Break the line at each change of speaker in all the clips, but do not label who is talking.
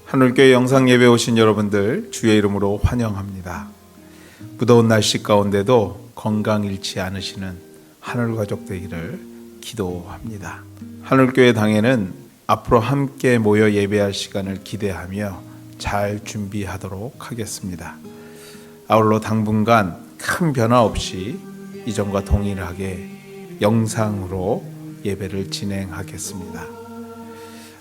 하늘교회 영상 예배 오신 여러분들 주의 이름으로 환영합니다. 무더운 날씨 가운데도 건강 잃지 않으시는 하늘 가족 되기를 기도합니다. 하늘교회 당에는 앞으로 함께 모여 예배할 시간을 기대하며 잘 준비하도록 하겠습니다. 아울러 당분간 큰 변화 없이 이전과 동일하게 영상으로 예배를 진행하겠습니다.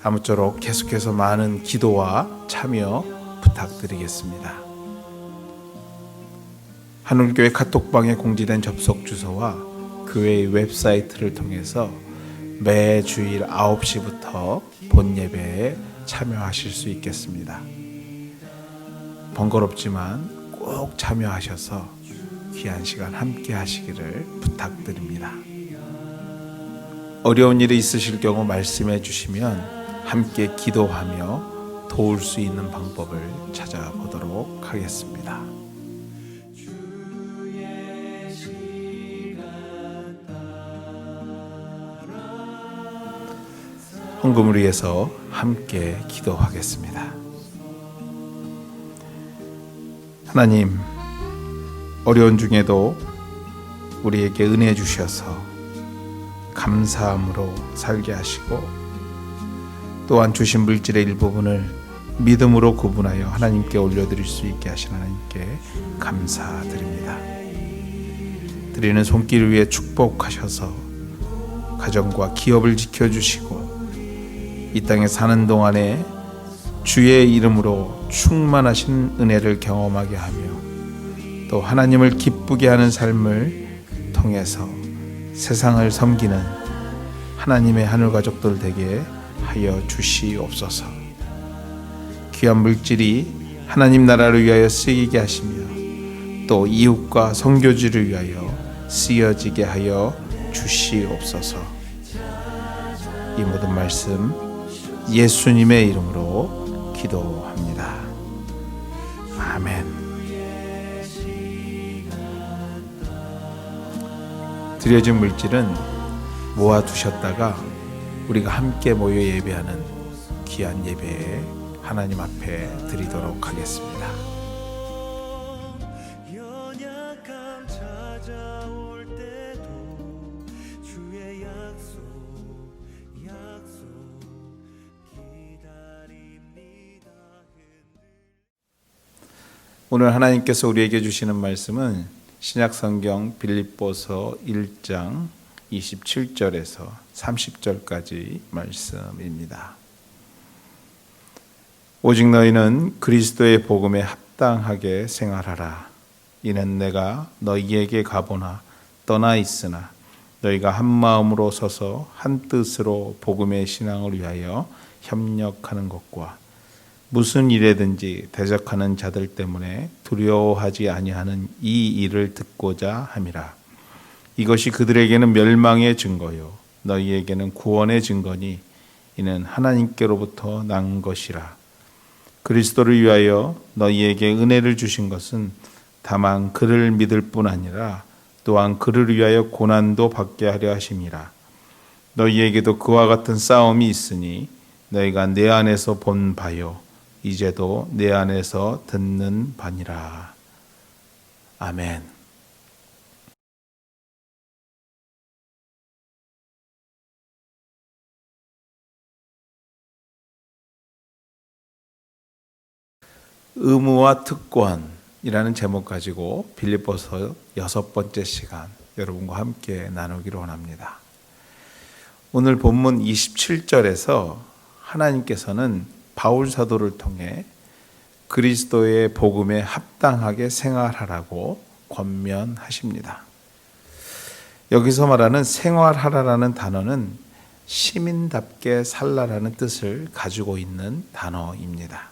아무쪼록 계속해서 많은 기도와 참여 부탁드리겠습니다. 하늘교회 카톡방에 공지된 접속 주소와 교회의 웹사이트를 통해서 매 주일 9시부터 본 예배에 참여하실 수 있겠습니다. 번거롭지만 꼭 참여하셔서 귀한 시간 함께 하시기를 부탁드립니다. 어려운 일이 있으실 경우 말씀해 주시면 함께 기도하며 도울 수 있는 방법을 찾아보도록 하겠습니다. 헌금을 위해서 함께 기도하겠습니다. 하나님, 어려운 중에도 우리에게 은혜 주셔서 감사함으로 살게 하시고 또한 주신 물질의 일부분을 믿음으로 구분하여 하나님께 올려드릴 수 있게 하신 하나님께 감사드립니다. 드리는 손길 위에 축복하셔서 가정과 기업을 지켜주시고 이 땅에 사는 동안에 주의 이름으로 충만하신 은혜를 경험하게 하며 또 하나님을 기쁘게 하는 삶을 통해서 세상을 섬기는 하나님의 하늘 가족들 되게 하여 주시옵소서. 귀한 물질이 하나님 나라를 위하여 쓰이게 하시며 또 이웃과 선교지를 위하여 쓰여지게 하여 주시옵소서. 이 모든 말씀 예수님의 이름으로 기도합니다. 아멘. 드려진 물질은 모아두셨다가 우리가 함께 모여 예배하는 귀한 예배에 하나님 앞에 드리도록 하겠습니다. 연약함 찾아올 때도 주의 약속 기다립니다. 오늘 하나님께서 우리에게 주시는 말씀은 신약성경 빌립보서 1장 27절에서 30절까지 말씀입니다. 오직 너희는 그리스도의 복음에 합당하게 생활하라. 이는 내가 너희에게 가보나 떠나 있으나 너희가 한 마음으로 서서 한 뜻으로 복음의 신앙을 위하여 협력하는 것과 무슨 일에든지 대적하는 자들 때문에 두려워하지 아니하는 이 일을 듣고자 함이라. 이것이 그들에게는 멸망의 증거요 너희에게는 구원의 증거니 이는 하나님께로부터 난 것이라. 그리스도를 위하여 너희에게 은혜를 주신 것은 다만 그를 믿을 뿐 아니라 또한 그를 위하여 고난도 받게 하려 하심이라. 너희에게도 그와 같은 싸움이 있으니 너희가 내 안에서 본 바요 이제도 내 안에서 듣는 바니라. 아멘. 의무와 특권이라는 제목 가지고 빌립보서 6번째 시간 여러분과 함께 나누기로 원합니다. 오늘 본문 27절에서 하나님께서는 바울 사도를 통해 그리스도의 복음에 합당하게 생활하라고 권면하십니다. 여기서 말하는 생활하라라는 단어는 시민답게 살라라는 뜻을 가지고 있는 단어입니다.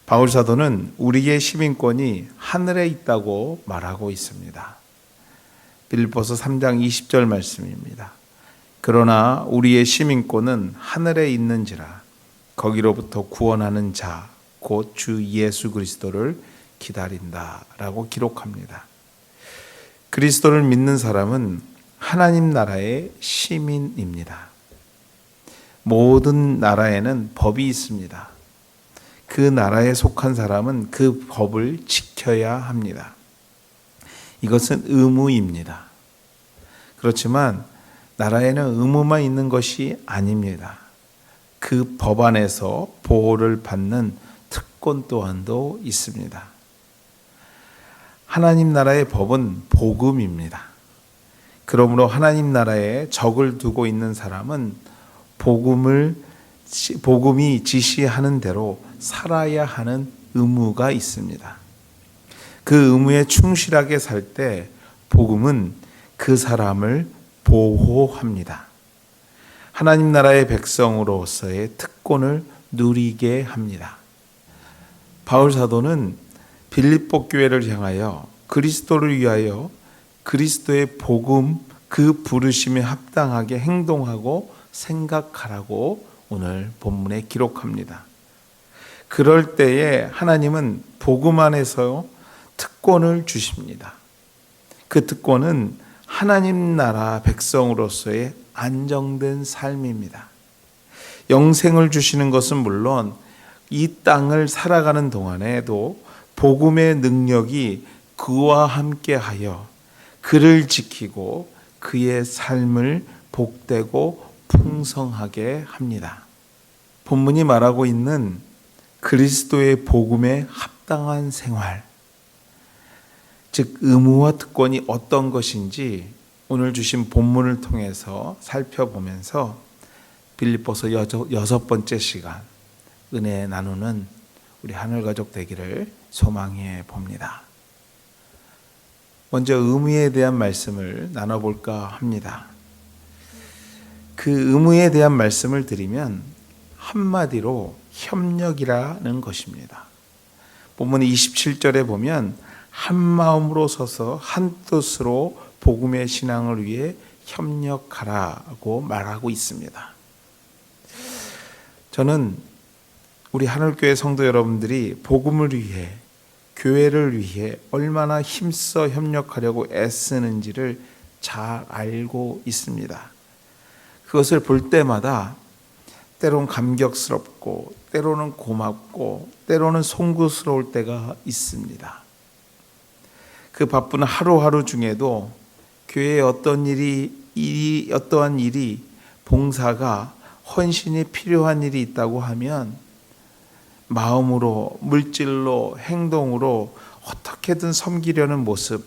바울 사도는 우리의 시민권이 하늘에 있다고 말하고 있습니다. 빌립보서 3장 20절 말씀입니다. 그러나 우리의 시민권은 하늘에 있는지라 거기로부터 구원하는 자 곧 주 예수 그리스도를 기다린다라고 기록합니다. 그리스도를 믿는 사람은 하나님 나라의 시민입니다. 모든 나라에는 법이 있습니다. 그 나라에 속한 사람은 그 법을 지켜야 합니다. 이것은 의무입니다. 그렇지만 나라에는 의무만 있는 것이 아닙니다. 그 법 안에서 보호를 받는 특권 또한도 있습니다. 하나님 나라의 법은 복음입니다. 그러므로 하나님 나라에 적을 두고 있는 사람은 복음이 지시하는 대로 살아야 하는 의무가 있습니다. 그 의무에 충실하게 살 때 복음은 그 사람을 보호합니다. 하나님 나라의 백성으로서의 특권을 누리게 합니다. 바울 사도는 빌립보 교회를 향하여 그리스도를 위하여 그리스도의 복음 그 부르심에 합당하게 행동하고 생각하라고 오늘 본문에 기록합니다. 그럴 때에 하나님은 복음 안에서 특권을 주십니다. 그 특권은 하나님 나라 백성으로서의 안정된 삶입니다. 영생을 주시는 것은 물론 이 땅을 살아가는 동안에도 복음의 능력이 그와 함께하여 그를 지키고 그의 삶을 복되고 풍성하게 합니다. 본문이 말하고 있는 그리스도의 복음에 합당한 생활, 즉 의무와 특권이 어떤 것인지 오늘 주신 본문을 통해서 살펴보면서 빌립보서 6번째 시간 은혜 나누는 우리 하늘가족 되기를 소망해 봅니다. 먼저 의무에 대한 말씀을 나눠볼까 합니다. 그 의무에 대한 말씀을 드리면 한마디로 협력이라는 것입니다. 본문 27절에 보면 한 마음으로 서서 한 뜻으로 복음의 신앙을 위해 협력하라고 말하고 있습니다. 저는 우리 하늘교회 성도 여러분들이 복음을 위해, 교회를 위해 얼마나 힘써 협력하려고 애쓰는지를 잘 알고 있습니다. 그것을 볼 때마다 때로는 감격스럽고 때로는 고맙고 때로는 송구스러울 때가 있습니다. 그 바쁜 하루하루 중에도 교회에 어떠한 일이 봉사가 헌신이 필요한 일이 있다고 하면 마음으로, 물질로, 행동으로 어떻게든 섬기려는 모습,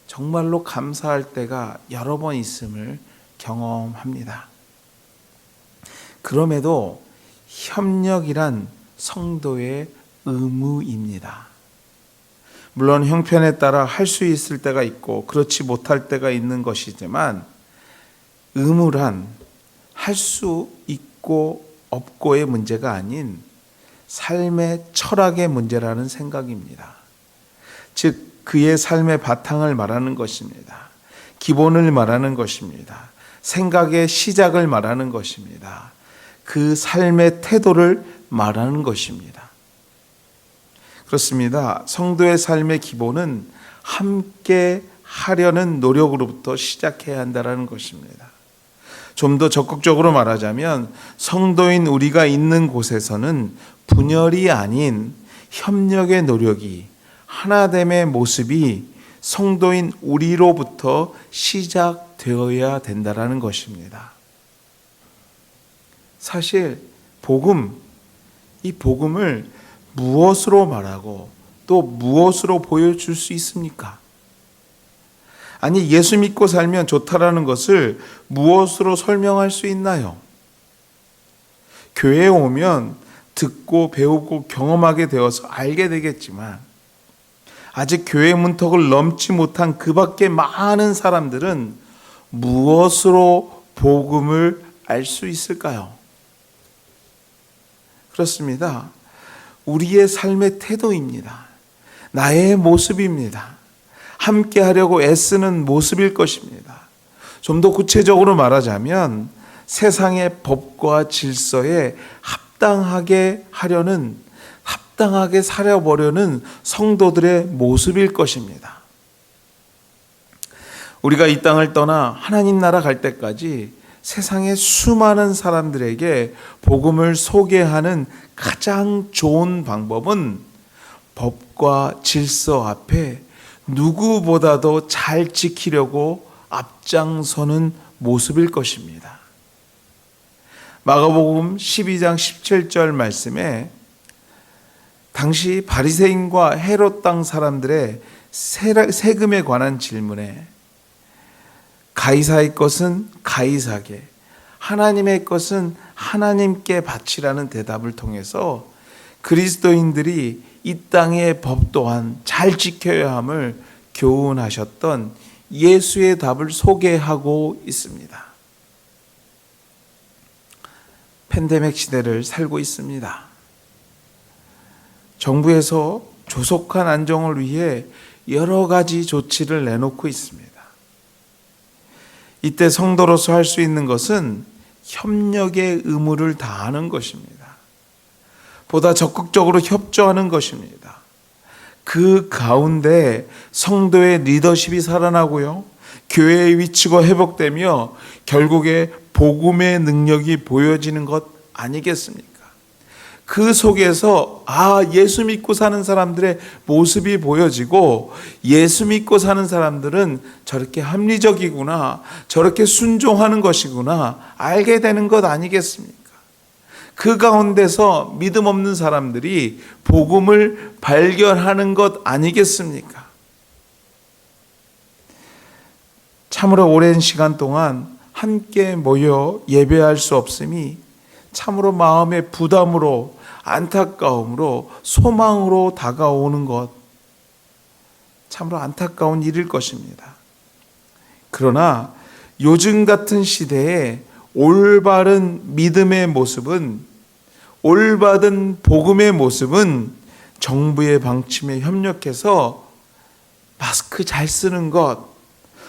정말로 감사할 때가 여러 번 있음을 경험합니다. 그럼에도 협력이란 성도의 의무입니다. 물론 형편에 따라 할 수 있을 때가 있고 그렇지 못할 때가 있는 것이지만 의무란 할 수 있고 없고의 문제가 아닌 삶의 철학의 문제라는 생각입니다. 즉 그의 삶의 바탕을 말하는 것입니다. 기본을 말하는 것입니다. 생각의 시작을 말하는 것입니다. 그 삶의 태도를 말하는 것입니다. 그렇습니다. 성도의 삶의 기본은 함께 하려는 노력으로부터 시작해야 한다는 것입니다. 좀 더 적극적으로 말하자면 성도인 우리가 있는 곳에서는 분열이 아닌 협력의 노력이, 하나됨의 모습이 성도인 우리로부터 시작되어야 된다는 것입니다. 사실 이 복음을 무엇으로 말하고 또 무엇으로 보여줄 수 있습니까? 아니, 예수 믿고 살면 좋다라는 것을 무엇으로 설명할 수 있나요? 교회에 오면 듣고 배우고 경험하게 되어서 알게 되겠지만 아직 교회 문턱을 넘지 못한 그 밖에 많은 사람들은 무엇으로 복음을 알 수 있을까요? 그렇습니다. 우리의 삶의 태도입니다. 나의 모습입니다. 함께 하려고 애쓰는 모습일 것입니다. 좀 더 구체적으로 말하자면 세상의 법과 질서에 합당하게 살아보려는 성도들의 모습일 것입니다. 우리가 이 땅을 떠나 하나님 나라 갈 때까지 세상의 수많은 사람들에게 복음을 소개하는 가장 좋은 방법은 법과 질서 앞에 누구보다도 잘 지키려고 앞장서는 모습일 것입니다. 마가복음 12장 17절 말씀에 당시 바리새인과 헤롯 땅 사람들의 세금에 관한 질문에 가이사의 것은 가이사에게, 하나님의 것은 하나님께 바치라는 대답을 통해서 그리스도인들이 이 땅의 법 또한 잘 지켜야 함을 교훈하셨던 예수의 답을 소개하고 있습니다. 팬데믹 시대를 살고 있습니다. 정부에서 조속한 안정을 위해 여러 가지 조치를 내놓고 있습니다. 이때 성도로서 할 수 있는 것은 협력의 의무를 다하는 것입니다. 보다 적극적으로 협조하는 것입니다. 그 가운데 성도의 리더십이 살아나고요, 교회의 위치가 회복되며 결국에 복음의 능력이 보여지는 것 아니겠습니까? 그 속에서 예수 믿고 사는 사람들의 모습이 보여지고, 예수 믿고 사는 사람들은 저렇게 합리적이구나, 저렇게 순종하는 것이구나 알게 되는 것 아니겠습니까? 그 가운데서 믿음 없는 사람들이 복음을 발견하는 것 아니겠습니까? 참으로 오랜 시간 동안 함께 모여 예배할 수 없음이 참으로 마음의 부담으로, 안타까움으로, 소망으로 다가오는 것, 참으로 안타까운 일일 것입니다. 그러나 요즘 같은 시대에 올바른 믿음의 모습은, 올바른 복음의 모습은 정부의 방침에 협력해서 마스크 잘 쓰는 것,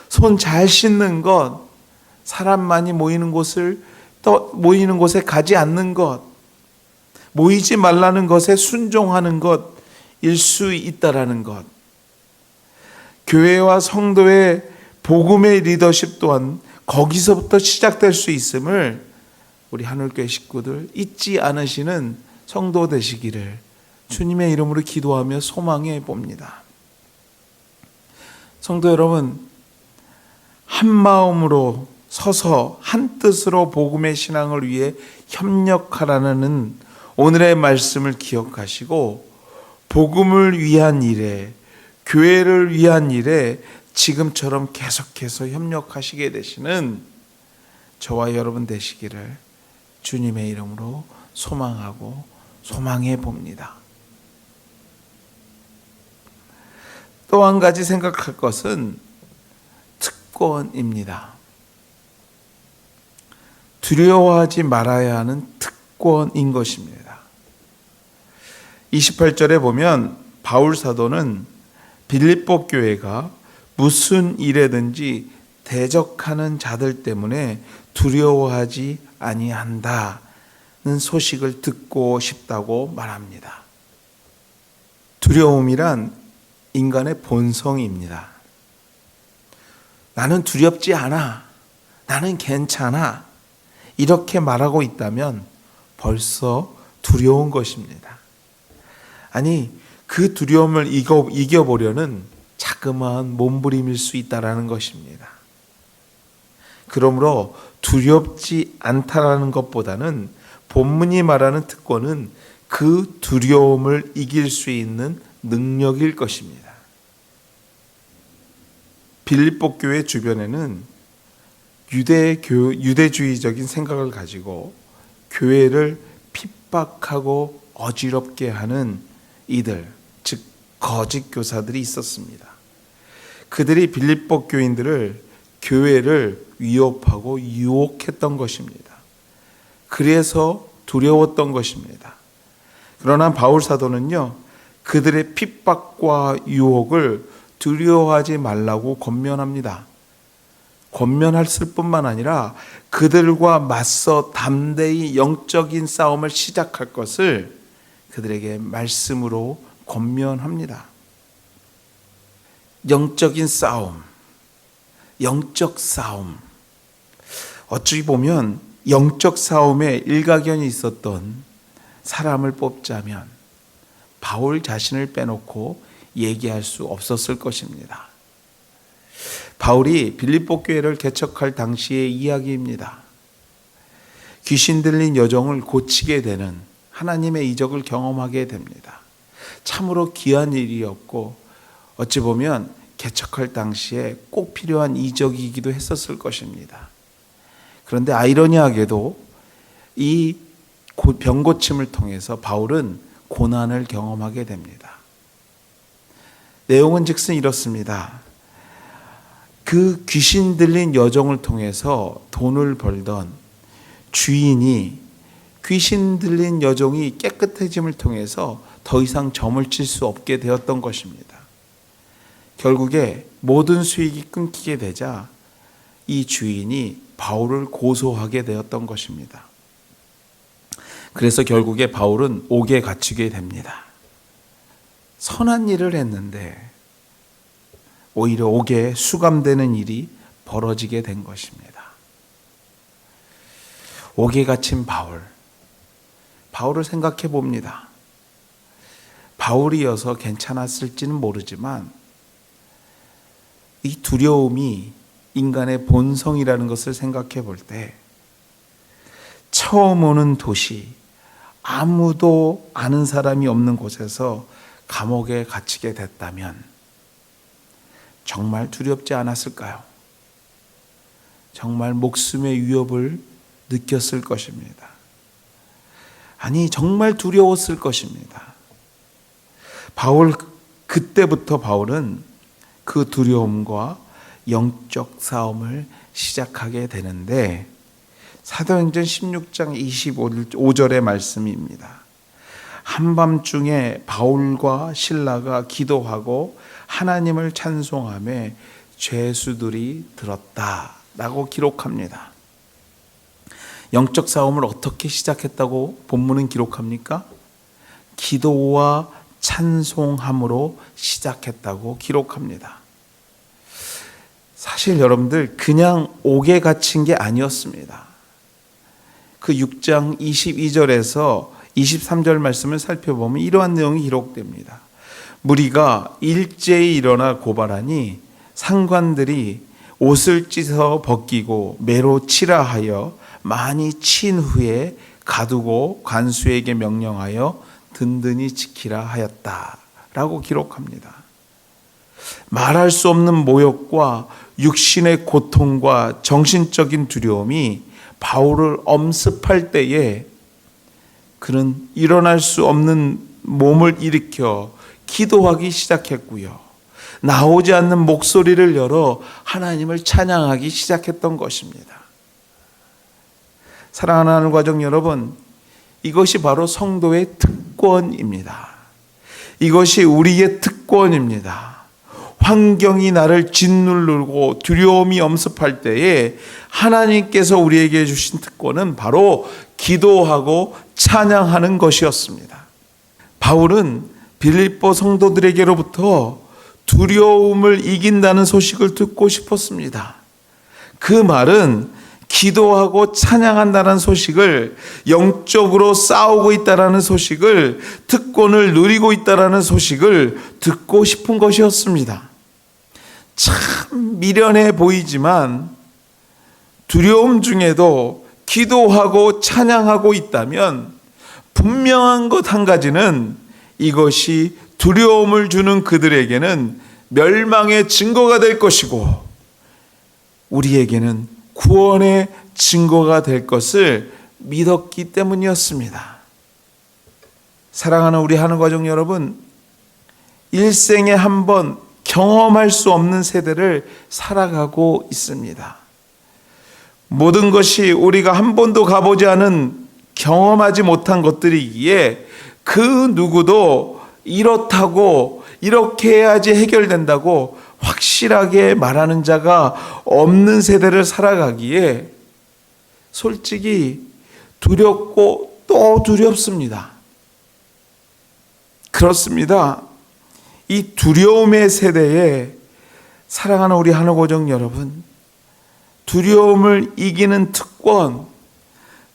손 잘 씻는 것, 사람 많이 모이는 곳에 가지 않는 것, 모이지 말라는 것에 순종하는 것일 수 있다라는 것. 교회와 성도의 복음의 리더십 또한 거기서부터 시작될 수 있음을 우리 하늘교회 식구들 잊지 않으시는 성도 되시기를 주님의 이름으로 기도하며 소망해 봅니다. 성도 여러분, 한 마음으로 서서 한 뜻으로 복음의 신앙을 위해 협력하라는 오늘의 말씀을 기억하시고, 복음을 위한 일에, 교회를 위한 일에 지금처럼 계속해서 협력하시게 되시는 저와 여러분 되시기를 주님의 이름으로 소망하고 소망해 봅니다. 또 한 가지 생각할 것은 특권입니다. 두려워하지 말아야 하는 특권인 것입니다. 28절에 보면 바울 사도는 빌립보 교회가 무슨 일에든지 대적하는 자들 때문에 두려워하지 아니한다는 소식을 듣고 싶다고 말합니다. 두려움이란 인간의 본성입니다. 나는 두렵지 않아, 나는 괜찮아, 이렇게 말하고 있다면 벌써 두려운 것입니다. 아니, 그 두려움을 이겨보려는 자그마한 몸부림일 수 있다는 것입니다. 그러므로 두렵지 않다라는 것보다는 본문이 말하는 특권은 그 두려움을 이길 수 있는 능력일 것입니다. 빌립보 교회 주변에는 유대주의적인 생각을 가지고 교회를 핍박하고 어지럽게 하는 이들, 즉 거짓 교사들이 있었습니다. 그들이 빌립보 교인들을, 교회를 위협하고 유혹했던 것입니다. 그래서 두려웠던 것입니다. 그러나 바울 사도는요, 그들의 핍박과 유혹을 두려워하지 말라고 권면합니다. 권면했을 뿐만 아니라 그들과 맞서 담대히 영적인 싸움을 시작할 것을 그들에게 말씀으로 권면합니다. 영적인 싸움, 영적 싸움. 어찌 보면 영적 싸움에 일가견이 있었던 사람을 뽑자면 바울 자신을 빼놓고 얘기할 수 없었을 것입니다. 바울이 빌립보 교회를 개척할 당시의 이야기입니다. 귀신 들린 여종을 고치게 되는 하나님의 이적을 경험하게 됩니다. 참으로 귀한 일이었고 어찌 보면 개척할 당시에 꼭 필요한 이적이기도 했었을 것입니다. 그런데 아이러니하게도 이 병고침을 통해서 바울은 고난을 경험하게 됩니다. 내용은 즉슨 이렇습니다. 그 귀신 들린 여종을 통해서 돈을 벌던 주인이 귀신 들린 여종이 깨끗해짐을 통해서 더 이상 점을 칠 수 없게 되었던 것입니다. 결국에 모든 수익이 끊기게 되자 이 주인이 바울을 고소하게 되었던 것입니다. 그래서 결국에 바울은 옥에 갇히게 됩니다. 선한 일을 했는데 오히려 옥에 수감되는 일이 벌어지게 된 것입니다. 옥에 갇힌 바울을 생각해 봅니다. 바울이어서 괜찮았을지는 모르지만 이 두려움이 인간의 본성이라는 것을 생각해 볼 때 처음 오는 도시, 아무도 아는 사람이 없는 곳에서 감옥에 갇히게 됐다면 정말 두렵지 않았을까요? 정말 목숨의 위협을 느꼈을 것입니다. 아니, 정말 두려웠을 것입니다. 그때부터 바울은 그 두려움과 영적 싸움을 시작하게 되는데 사도행전 16장 25절의 말씀입니다. 한밤중에 바울과 실라가 기도하고 하나님을 찬송하며 죄수들이 들었다라고 기록합니다. 영적 싸움을 어떻게 시작했다고 본문은 기록합니까? 기도와 찬송함으로 시작했다고 기록합니다. 사실 여러분들 그냥 옥에 갇힌 게 아니었습니다. 그 6장 22절에서 23절 말씀을 살펴보면 이러한 내용이 기록됩니다. 무리가 일제히 일어나 고발하니 상관들이 옷을 찢어 벗기고 매로 치라 하여 많이 친 후에 가두고 관수에게 명령하여 든든히 지키라 하였다라고 기록합니다. 말할 수 없는 모욕과 육신의 고통과 정신적인 두려움이 바울을 엄습할 때에 그는 일어날 수 없는 몸을 일으켜 기도하기 시작했고요. 나오지 않는 목소리를 열어 하나님을 찬양하기 시작했던 것입니다. 사랑하는 하늘 가족 여러분, 이것이 바로 성도의 특권입니다. 이것이 우리의 특권입니다. 환경이 나를 짓누르고 두려움이 엄습할 때에 하나님께서 우리에게 주신 특권은 바로 기도하고 찬양하는 것이었습니다. 바울은 빌립보 성도들에게로부터 두려움을 이긴다는 소식을 듣고 싶었습니다. 그 말은 기도하고 찬양한다는 소식을, 영적으로 싸우고 있다는 소식을, 특권을 누리고 있다는 소식을 듣고 싶은 것이었습니다. 참 미련해 보이지만 두려움 중에도 기도하고 찬양하고 있다면 분명한 것 한 가지는 이것이 두려움을 주는 그들에게는 멸망의 증거가 될 것이고 우리에게는 구원의 증거가 될 것을 믿었기 때문이었습니다. 사랑하는 우리 하늘가족 여러분, 일생에 한 번 경험할 수 없는 세대를 살아가고 있습니다. 모든 것이 우리가 한 번도 가보지 않은, 경험하지 못한 것들이기에 그 누구도 이렇다고, 이렇게 해야지 해결된다고 확실하게 말하는 자가 없는 세대를 살아가기에 솔직히 두렵고 또 두렵습니다. 그렇습니다. 이 두려움의 세대에 사랑하는 우리 하늘고정 여러분, 두려움을 이기는 특권,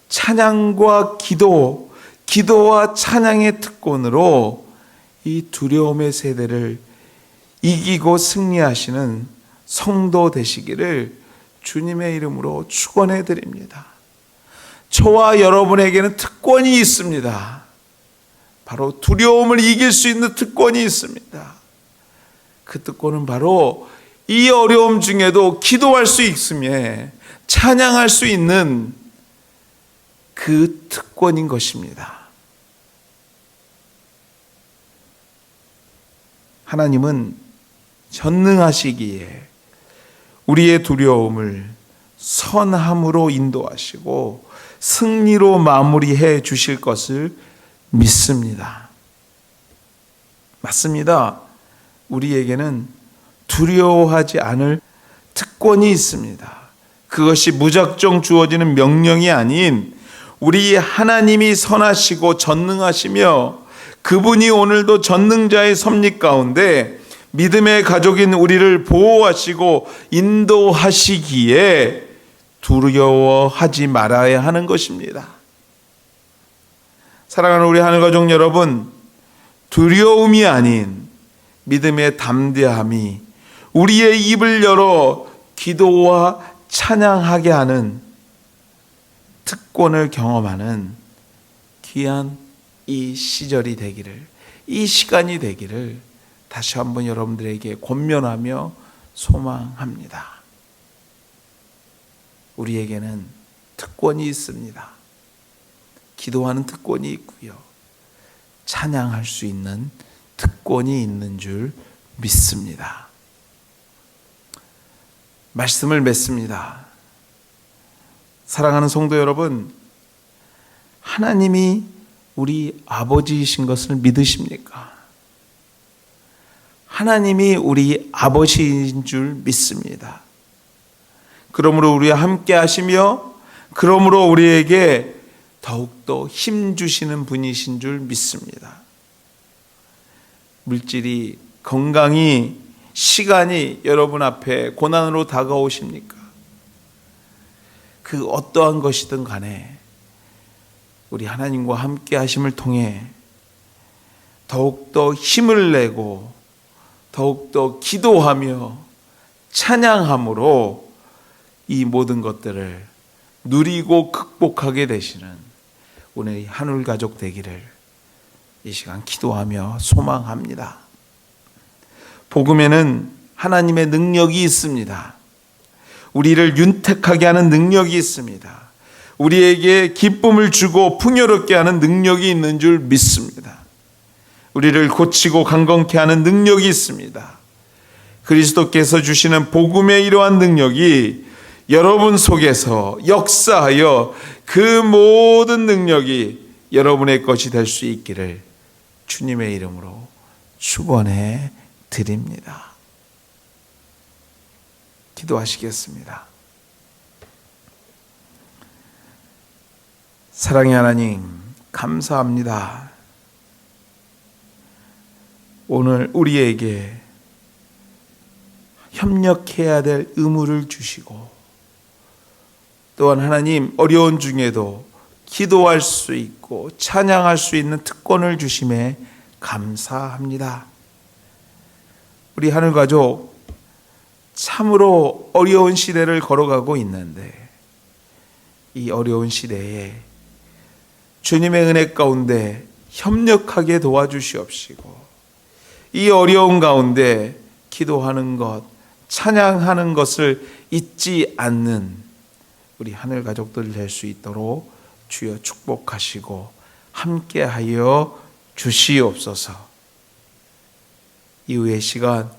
찬양과 기도, 기도와 찬양의 특권으로 이 두려움의 세대를 이기고 승리하시는 성도 되시기를 주님의 이름으로 축원해 드립니다. 저와 여러분에게는 특권이 있습니다. 바로 두려움을 이길 수 있는 특권이 있습니다. 그 특권은 바로 이 어려움 중에도 기도할 수 있으며 찬양할 수 있는 그 특권인 것입니다. 하나님은 전능하시기에 우리의 두려움을 선함으로 인도하시고 승리로 마무리해 주실 것을 믿습니다. 맞습니다. 우리에게는 두려워하지 않을 특권이 있습니다. 그것이 무작정 주어지는 명령이 아닌 우리 하나님이 선하시고 전능하시며 그분이 오늘도 전능자의 섭리 가운데 믿음의 가족인 우리를 보호하시고 인도하시기에 두려워하지 말아야 하는 것입니다. 사랑하는 우리 하늘가족 여러분, 두려움이 아닌 믿음의 담대함이 우리의 입을 열어 기도와 찬양하게 하는 특권을 경험하는 귀한 이 시절이 되기를, 이 시간이 되기를 다시 한번 여러분들에게 권면하며 소망합니다. 우리에게는 특권이 있습니다. 기도하는 특권이 있고요. 찬양할 수 있는 특권이 있는 줄 믿습니다. 말씀을 맺습니다. 사랑하는 성도 여러분, 하나님이 우리 아버지이신 것을 믿으십니까? 하나님이 우리 아버지인 줄 믿습니다. 그러므로 우리와 함께 하시며 그러므로 우리에게 더욱더 힘 주시는 분이신 줄 믿습니다. 물질이, 건강이, 시간이 여러분 앞에 고난으로 다가오십니까? 그 어떠한 것이든 간에 우리 하나님과 함께 하심을 통해 더욱더 힘을 내고 더욱더 기도하며 찬양함으로 이 모든 것들을 누리고 극복하게 되시는 오늘 하늘 가족 되기를 이 시간 기도하며 소망합니다. 복음에는 하나님의 능력이 있습니다. 우리를 윤택하게 하는 능력이 있습니다. 우리에게 기쁨을 주고 풍요롭게 하는 능력이 있는 줄 믿습니다. 우리를 고치고 강건케 하는 능력이 있습니다. 그리스도께서 주시는 복음의 이러한 능력이 여러분 속에서 역사하여 그 모든 능력이 여러분의 것이 될 수 있기를 주님의 이름으로 축원해 드립니다. 기도하시겠습니다. 사랑의 하나님, 감사합니다. 오늘 우리에게 협력해야 될 의무를 주시고 또한 하나님 어려운 중에도 기도할 수 있고 찬양할 수 있는 특권을 주심에 감사합니다. 우리 하늘가족 참으로 어려운 시대를 걸어가고 있는데 이 어려운 시대에 주님의 은혜 가운데 협력하게 도와주시옵시고 이 어려운 가운데 기도하는 것, 찬양하는 것을 잊지 않는 우리 하늘 가족들 될 수 있도록 주여 축복하시고 함께하여 주시옵소서. 이후의 시간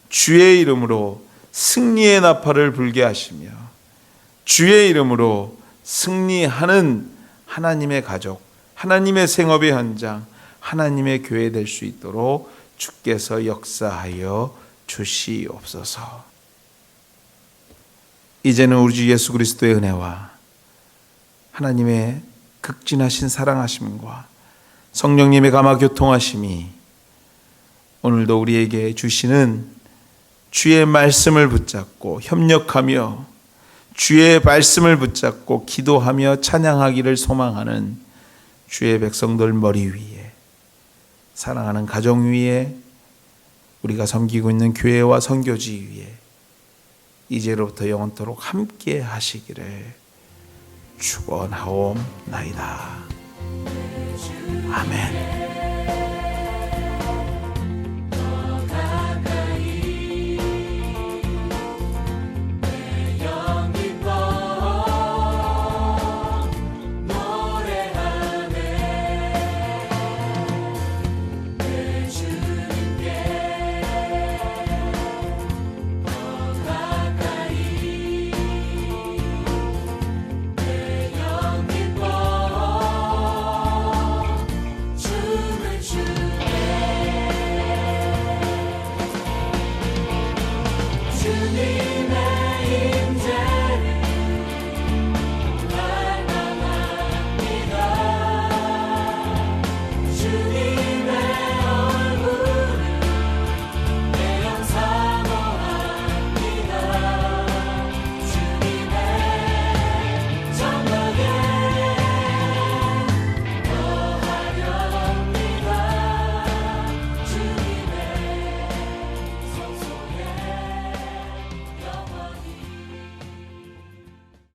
주의 이름으로 승리의 나팔을 불게 하시며 주의 이름으로 승리하는 하나님의 가족, 하나님의 생업의 현장, 하나님의 교회 될 수 있도록 주께서 역사하여 주시옵소서. 이제는 우리 주 예수 그리스도의 은혜와 하나님의 극진하신 사랑하심과 성령님의 감화 교통하심이 오늘도 우리에게 주시는 주의 말씀을 붙잡고 협력하며 주의 말씀을 붙잡고 기도하며 찬양하기를 소망하는 주의 백성들 머리 위에, 사랑하는 가정 위에, 우리가 섬기고 있는 교회와 선교지 위에 이제로부터 영원토록 함께 하시기를 축원하옵나이다. 아멘.